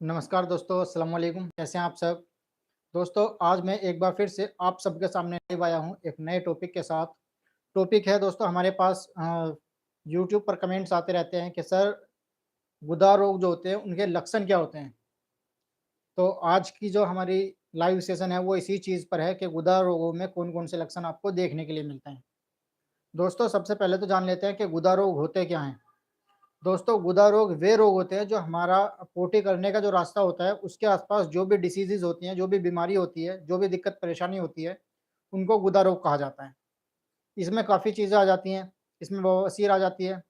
नमस्कार दोस्तों, अस्सलाम वालेकुम। कैसे हैं आप सब? दोस्तों, आज मैं एक बार फिर से आप सबके सामने लाइव आया हूँ एक नए टॉपिक के साथ। टॉपिक है दोस्तों हमारे पास यूट्यूब पर कमेंट्स आते रहते हैं कि सर गुदा रोग जो होते हैं उनके लक्षण क्या होते हैं? तो आज की जो हमारी लाइव सेशन है वो इसी चीज़ पर है कि गुदा रोगों में कौन-कौन से लक्षण आपको देखने के लिए मिलते हैं। दोस्तों, सबसे पहले तो जान लेते हैं कि गुदा रोग होते क्या हैं? दोस्तों, गुदा रोग वे रोग होते हैं जो हमारा पोटी करने का जो रास्ता होता है, उसके आस-पास जो भी डिसीज़ेज़ होती हैं, जो भी बीमारी होती है, जो भी दिक्कत परेशानी होती है, उनको गुदा रोग कहा जाता है। इसमें काफ़ी चीज़ें आ जाती हैं, इसमें बवासीर आ जाती है,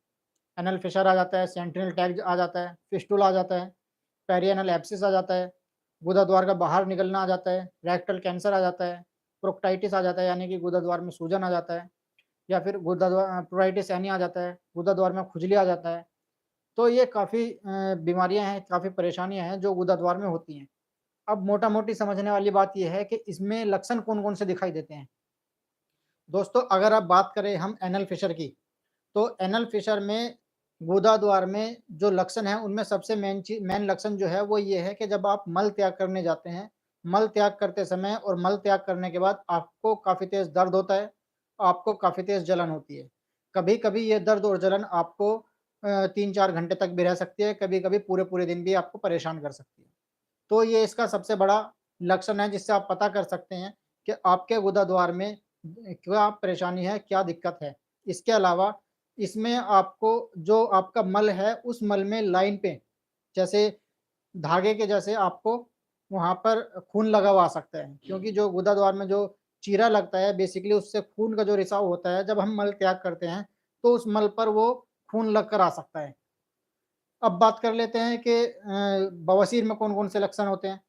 एनल फिशर आ जाता है, सेंट्रल टैग आ जाता है, फिस्टुला आ जाता है, पेरिएनल एब्सिस आ जाता है, गुदा द्वार का बाहर निकलना आ जाता है, रेक्टल कैंसर आ जाता है, प्रोक्टाइटिस आ जाता है यानी कि गुदा द्वार में सूजन आ जाता है या फिर प्रोराइटिस एनी आ जाता है, गुदा द्वार में खुजली आ जाता है। तो ये काफ़ी बीमारियाँ हैं, काफ़ी परेशानियाँ हैं जो गुदाद्वार में होती हैं। अब मोटा-मोटी समझने वाली बात ये है कि इसमें लक्षण कौन-कौन से दिखाई देते हैं। दोस्तों, अगर आप बात करें हम एनल फिशर की, तो एनल फिशर में गुदाद्वार में जो लक्षण हैं, उनमें सबसे मेन लक्षण जो है वो ये है कि जब आप मल त्याग करने जाते हैं, मल त्याग करते समय और मल त्याग करने के बाद आपको काफ़ी तेज़ दर्द होता है, आपको काफ़ी तेज़ जलन होती है। कभी-कभी ये दर्द और जलन आपको 3-4 घंटे तक भी रह सकती है, कभी-कभी पूरे-पूरे दिन भी आपको परेशान कर सकती है। तो ये इसका सबसे बड़ा लक्षण है जिससे आप पता कर सकते हैं कि आपके गुदाद्वार में क्या परेशानी है, क्या दिक्कत है। इसके अलावा इसमें आपको जो आपका मल है, उस मल में लाइन पे जैसे धागे के जैसे आपको वहाँ पर खून लगा हुआ आ सकता है क्योंकि जो गुदाद्वार में जो चीरा लगता है बेसिकली उससे खून का जो रिसाव होता है, जब हम मल त्याग करते हैं, तो उस मल पर वो खून लगकर आ सकता है। अब बात कर लेते हैं कि बवासीर में कौन-कौन से लक्षण होते हैं।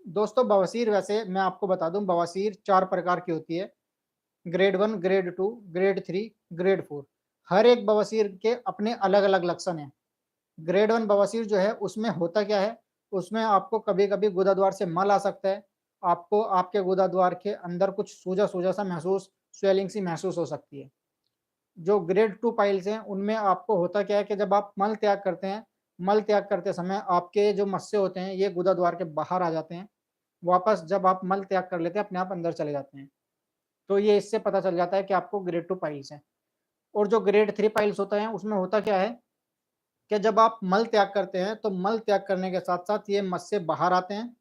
दोस्तों, बवासीर वैसे मैं आपको बता दूँ बवासीर 4 प्रकार की होती है। Grade 1, grade 2, grade 3, grade 4। हर एक बवासीर के अपने अलग-अलग लक्षण हैं। ग्रेड 1 बवासीर जो है उसमें होता क्या है, उसमें आपको कभी-कभी गुदाद्वार से मल आ सकता है। आपको आपके गुदाद्वार के अंदर कुछ सूजा-सूजा सा महसूस स्वेलिंग सी महसूस हो सकती है। जो ग्रेड 2 पाइल्स हैं, उनमें आपको होता क्या है कि जब आप मल त्याग करते हैं, मल त्याग करते समय आपके जो मस्से होते हैं, ये गुदाद्वार के बाहर आ जाते हैं। वापस जब आप मल त्याग कर लेते हैं, अपने आप अंदर चले जाते हैं। तो ये इससे पता चल जाता है कि आपको ग्रेड 2 पाइल्स हैं। और जो ग्रेड 3 पाइल्स होता है, उसमें होता क्या है कि जब आप मल त्याग करते हैं, तो मल त्याग करने के साथ-साथ ये मस्से बाहर आते हैं,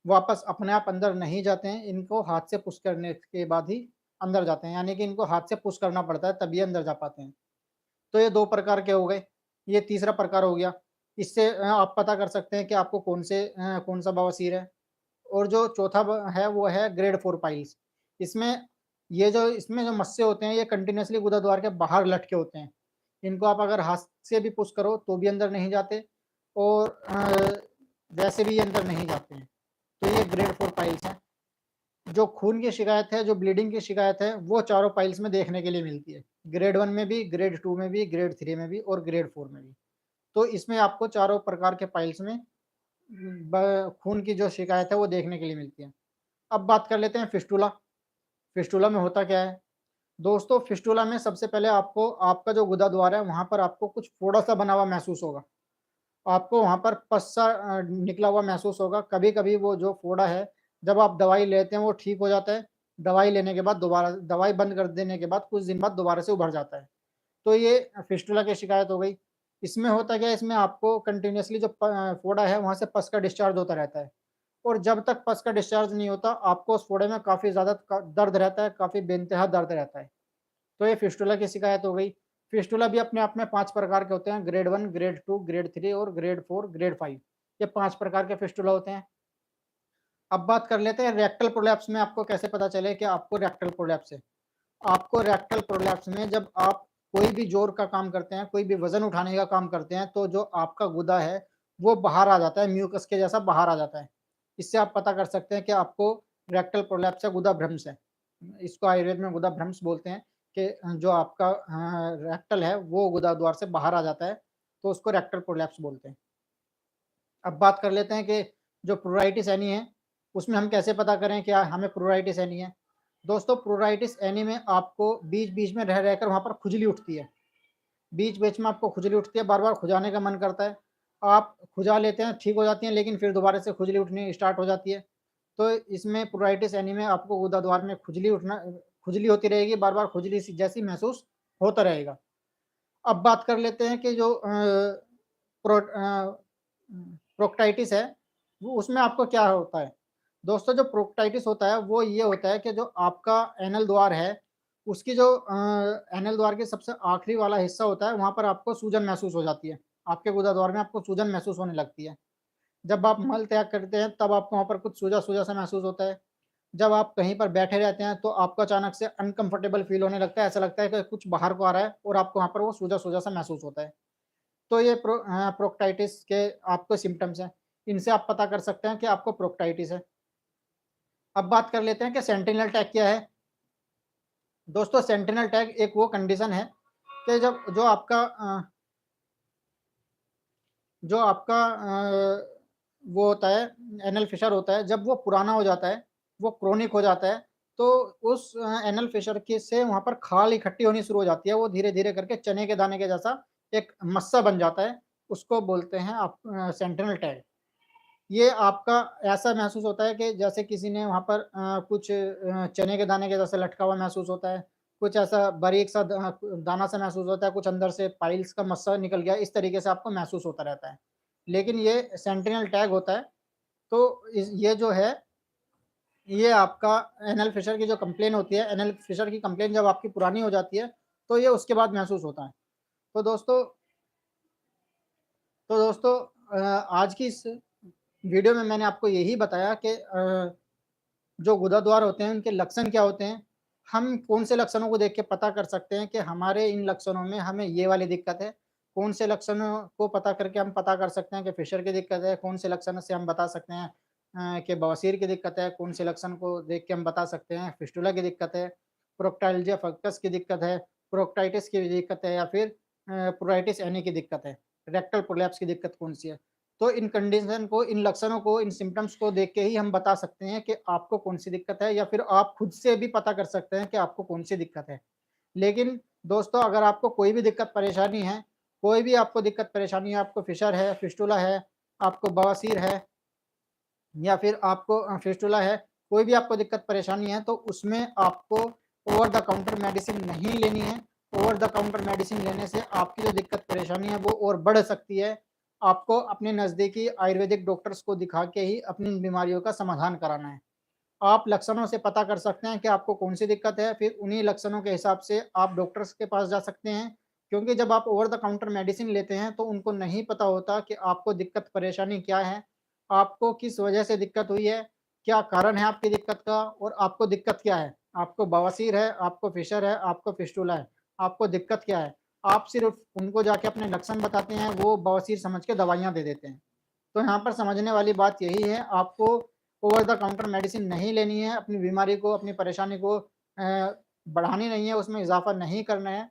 वापस अपने आप अंदर नहीं जाते हैं, इनको हाथ से पुश करने के बाद ही अंदर जाते हैं, यानी कि इनको हाथ से पुश करना पड़ता है, तभी अंदर जा पाते हैं। तो ये 2 प्रकार के हो गए। ये तीसरा प्रकार हो गया। इससे आप पता कर सकते हैं कि आपको कौन-सा बवासीर है। और जो चौथा है वो है ग्रेड 4 पाइल्स। इसमें इसमें जो मस्से होते हैं ये कंटीन्यूअसली गुदाद्वार के बाहर लटके होते हैं। इनको आप अगर हाथ से भी पुश करो तो भी अंदर नहीं जाते और वैसे भी ये अंदर नहीं जाते हैं। तो ये ग्रेड 4 पाइल्स हैं। जो खून की शिकायत है, जो ब्लीडिंग की शिकायत है, वो चारों पाइल्स में देखने के लिए मिलती है। ग्रेड 1 में भी, ग्रेड 2 में भी, ग्रेड 3 में भी और ग्रेड 4 में भी। तो इसमें आपको चारों प्रकार के पाइल्स में खून की जो शिकायत है वो देखने के लिए मिलती है। अब बात कर लेते हैं फिस्टुला। फिस्टुला में होता क्या है? दोस्तों, फिस्टुला में सबसे पहले आपको आपका जो गुदा-द्वार है वहाँ पर आपको कुछ फोड़ा-सा बना हुआ महसूस होगा। आपको वहाँ पर पस-सा निकला हुआ महसूस होगा। कभी-कभी वो जो फोड़ा है, जब आप दवाई लेते हैं वो ठीक हो जाता है। दवाई लेने के बाद दोबारा दवाई बंद कर देने के बाद कुछ दिन बाद दोबारा से उभर जाता है। तो ये फिस्टुला की शिकायत हो गई। इसमें होता क्या है, इसमें आपको कंटीन्यूअसली जो फोड़ा है वहाँ से पस का डिस्चार्ज होता रहता है और जब तक पस का डिस्चार्ज नहीं होता, आपको उस फोड़े में काफ़ी ज़्यादा क दर्द रहता है, काफ़ी बेइंतहा दर्द रहता है। तो ये फिस्टुला की शिकायत हो गई। फिस्टुला भी अपने आप में 5 प्रकार के होते हैं, ग्रेड 1, ग्रेड 2, ग्रेड 3 और ग्रेड 4, ग्रेड 5। ये 5 प्रकार के फिस्टुला होते हैं। अब बात कर लेते हैं रेक्टल प्रोलैप्स में आपको कैसे पता चले कि आपको रेक्टल प्रोलैप्स है। आपको रेक्टल प्रोलैप्स में जब आप कोई भी ज़ोर का काम करते हैं, कोई भी वज़न उठाने का काम करते हैं, तो जो आपका गुदा है, वो बाहर आ जाता है, म्यूकस के जैसा बाहर आ जाता है। इससे आप पता कर सकते हैं कि आपको रेक्टल प्रोलैप्स है, गुदा भ्रंश है। इसको आयुर्वेद में गुदा भ्रंश बोलते हैं कि जो आपका रेक्टल है, वो गुदा द्वार से बाहर आ जाता है, तो उसको रेक्टल प्रोलैप्स बोलते हैं। अब बात कर लेते हैं कि जो प्रूराइटिस एनी है, उसमें हम कैसे पता करें क्या हमें प्रूराइटिस एनी है? दोस्तों, प्रूराइटिस एनी में आपको बीच-बीच में रह रहकर वहाँ पर खुजली उठती है। बीच-बीच में आपको खुजली उठती है, बार-बार खुजाने का मन करता है। आप खुजा लेते हैं, ठीक हो जाती हैं, लेकिन फिर दोबारा से खुजली उठनी स्टार्ट हो जाती है। तो इसमें प्रोराइटिस एनी में आपको गुदाद्वार में खुजली होती रहेगी, बार-बार खुजली सी जैसी महसूस होता रहेगा। अब बात कर लेते हैं कि जो प्रोक्टाइटिस है, वो उसमें आपको क्या होता है? दोस्तों जो प्रोक्टाइटिस होता है वो ये होता है कि जो आपका एनल द्वार है, उसकी जो एनल द्वार के सबसे आखिरी वाला हिस्सा होता है, वहाँ पर आपको सूजन महसूस हो जाती है। आपके गुदाद्वार में आपको सूजन महसूस होने लगती है। जब आप मल त्याग करते हैं तब आपको वहाँ पर कुछ सूजा-सूजा सा महसूस होता है। जब आप कहीं पर बैठे रहते हैं तो आपको अचानक से अनकम्फर्टेबल फ़ील होने लगता है, ऐसा लगता है कि कुछ बाहर को आ रहा है और आपको वहाँ पर वो सूजा-सूजा सा महसूस होता है। तो ये प्रोक्टाइटिस के आपको सिम्पटम्स हैं। इनसे आप पता कर सकते हैं कि आपको प्रोक्टाइटिस है। अब बात कर लेते हैं कि सेंटिनल टैग क्या है? दोस्तों सेंटिनल टैग एक वो कंडीशन है कि जब जो आपका वो होता है एनल फिशर होता है, जब वो पुराना हो जाता है, वो क्रोनिक हो जाता है, तो उस एनल फिशर के से वहाँ पर खाल इकट्ठी होनी शुरू हो जाती है। वो धीरे-धीरे करके चने के दाने के जैसा एक मस्सा बन जाता है, उसको बोलते हैं आप सेंटिनल टैग। ये आपका ऐसा महसूस होता है कि जैसे किसी ने वहाँ पर कुछ चने के दाने के जैसा लटका हुआ महसूस होता है, कुछ ऐसा बारीक सा दाना सा महसूस होता है, कुछ अंदर से पाइल्स का मस्सा निकल गया, इस तरीके से आपको महसूस होता रहता है। लेकिन ये सेंटिनल टैग होता है, तो इस ये जो है, ये आपका एनल फिशर की जो कंप्लेन होती है, एनल फिशर की कंप्लेन जब आपकी पुरानी हो जाती है, तो ये उसके बाद महसूस होता है। तो दोस्तों दोस्तों आज की इस वीडियो में मैंने आपको यही बताया कि जो गुदाद्वार होते हैं उनके लक्षण क्या होते हैं। हम कौन से लक्षणों को देख के पता कर सकते हैं कि हमारे इन लक्षणों में हमें ये वाली दिक्कत है। कौन से लक्षणों को पता करके हम पता कर सकते हैं कि फिशर की दिक्कत है, कौन से लक्षण से हम बता सकते हैं कि बवासीर की दिक्कत है, कौन से लक्षण को देख के हम बता सकते हैं फिस्टुला की दिक्कत है, प्रोक्टाल्जिया फक्टस की दिक्कत है, प्रोक्टाइटिस की दिक्कत है या फिर प्रोराइटिस एनी की दिक्कत है, रेक्टल प्रोलैप्स की दिक्कत कौन-सी है। तो इन कंडीशन को, इन लक्षणों को, इन सिम्पटम्स को देख के ही हम बता सकते हैं कि आपको कौन-सी दिक्कत है या फिर आप खुद से भी पता कर सकते हैं कि आपको कौन-सी दिक्कत है। लेकिन दोस्तों अगर आपको कोई भी दिक्कत परेशानी है, कोई भी आपको दिक्कत परेशानी है, आपको फिशर है, फिस्टुला है, आपको बवासीर है या फिर आपको फिस्टुला है, कोई भी आपको दिक्कत परेशानी है तो उसमें आपको ओवर द काउंटर मेडिसिन नहीं लेनी है। ओवर द काउंटर मेडिसिन लेने से आपकी जो दिक्कत परेशानी है वो और बढ़ सकती है। आपको अपने नज़दीकी आयुर्वेदिक डॉक्टर्स को दिखा के ही अपनी बीमारियों का समाधान कराना है। आप लक्षणों से पता कर सकते हैं कि आपको कौन-सी दिक्कत है, फिर उन्हीं लक्षणों के हिसाब से आप डॉक्टर्स के पास जा सकते हैं। क्योंकि जब आप ओवर द काउंटर मेडिसिन लेते हैं, तो उनको नहीं पता होता कि आपको दिक्कत परेशानी क्या है, आपको किस वजह से दिक्कत हुई है, क्या कारण है आपकी दिक्कत का और आपको दिक्कत क्या है। आपको बवासीर है, आपको फिशर है, आपको फिस्टुला है, आपको दिक्कत क्या है। आप सिर्फ़ उनको जाके अपने लक्षण बताते हैं, वो बवासीर समझ के दवाइयाँ दे देते हैं। तो यहाँ पर समझने वाली बात यही है, आपको ओवर द काउंटर मेडिसिन नहीं लेनी है, अपनी बीमारी को, अपनी परेशानी को बढ़ानी नहीं है, उसमें इज़ाफ़ा नहीं करना है।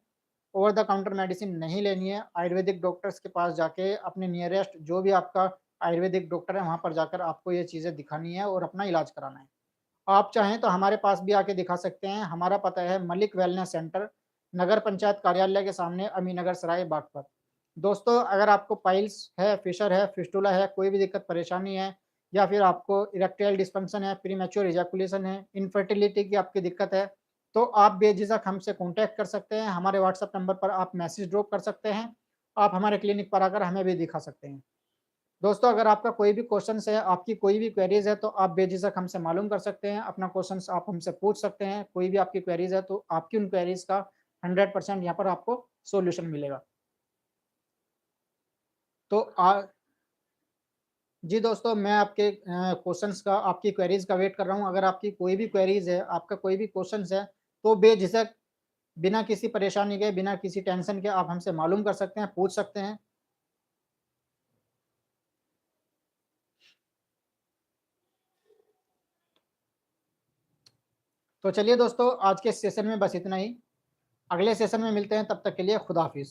ओवर द काउंटर मेडिसिन नहीं लेनी है, आयुर्वेदिक डॉक्टर्स के पास जाके अपने नियरेस्ट जो भी आपका आयुर्वेदिक डॉक्टर है, वहाँ पर जाकर आपको ये चीज़ें दिखानी है और अपना इलाज कराना है। आप चाहें तो हमारे पास भी आके दिखा सकते हैं, हमारा पता है मलिक वेलनेस सेंटर, नगर पंचायत कार्यालय के सामने अमीनगर सराय बागपत। दोस्तों अगर आपको पाइल्स है, फिशर है, फिस्टुला है, कोई भी दिक्कत परेशानी है या फिर आपको इरेक्टाइल डिस्फंक्शन है, प्रीमैच्योर इजैकुलेशन है, इनफर्टिलिटी की आपकी दिक्कत है, तो आप बेझिझक हमसे कॉन्टैक्ट कर सकते हैं। हमारे व्हाट्सएप नंबर पर आप मैसेज ड्रॉप कर सकते हैं। आप हमारे क्लिनिक पर आकर हमें भी दिखा सकते हैं। दोस्तों अगर आपका कोई भी क्वेश्चन्स है, आपकी कोई भी क्वेरीज़ है, तो आप बेझिझक हमसे मालूम कर सकते हैं। अपना क्वेश्चन्स आप हमसे पूछ सकते हैं। कोई भी आपकी क्वेरीज़ है, तो आपकी उन क्वेरीज़ का 100% यहाँ पर आपको सॉल्यूशन मिलेगा। तो जी दोस्तों, मैं आपके क्वेश्चन्स का, आपकी क्वेरीज़ का वेट कर रहा हूँ। अगर आपकी कोई भी क्वेरीज़ है, आपका कोई भी क्वेश्चन्स है, तो बेझिझक बिना किसी परेशानी के, बिना किसी टेंशन के आप हमसे मालूम कर सकते हैं, पूछ सकते हैं। तो चलिए दोस्तों, आज के सेशन में बस इतना ही। अगले सेशन में मिलते हैं, तब तक के लिए खुदा हाफ़िज़।